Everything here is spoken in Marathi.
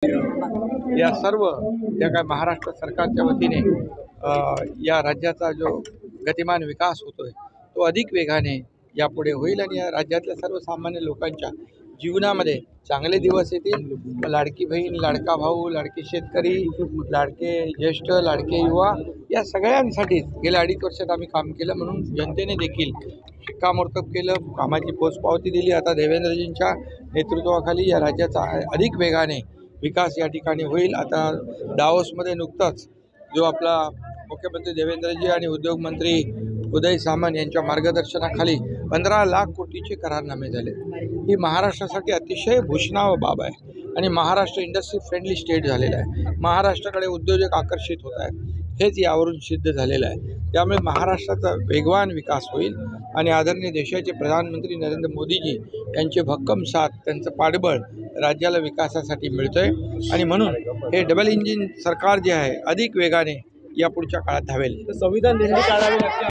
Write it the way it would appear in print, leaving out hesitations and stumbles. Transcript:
या सर्व ज्या काय महाराष्ट्र सरकारच्या वतीने या राज्याचा जो गतिमान विकास होतोय तो अधिक वेगाने यापुढे होईल आणि या राज्यातल्या सर्वसामान्य लोकांच्या जीवनामध्ये चांगले दिवस येतील। लाडकी बहीण, लाडका भाऊ, लाडके शेतकरी, लाडके ज्येष्ठ, लाडके युवा या सगळ्यांसाठी गेल्या 2.5 वर्षात आम्ही काम केलं, म्हणून जनतेने देखील शिक्कामोर्तब केलं, कामाची पोचपावती दिली। आता देवेंद्रजींच्या नेतृत्वाखाली या राज्याचा अधिक वेगाने विकास या ठिकाणी होईल। आता दावोसमध्ये नुकताच जो आपला मुख्यमंत्री देवेंद्रजी आणि उद्योग मंत्री उदय सामंत यांच्या मार्गदर्शनाखाली 15 लाख कोटीचे करारनामे झाले। ही महाराष्ट्रासाठी अतिशय भूषणावह बाब आहे आणि महाराष्ट्र इंडस्ट्री फ्रेंडली स्टेट झालेला आहे। महाराष्ट्राकडे उद्योजक आकर्षित होत आहेत, हेच यावरून सिद्ध झालेलं आहे। त्यामुळे महाराष्ट्राचा वेगवान विकास होईल आणि आदरणीय देशाचे प्रधानमंत्री नरेंद्र मोदीजी यांचे भक्कम साथ, त्यांचं पाठबळ राज्याला विकासासाठी मिळतंय आणि म्हणून हे डबल इंजिन सरकार जे आहे अधिक वेगाने या पुढच्या काळात धावेल। संविधान निर्मिती काढावी लागते।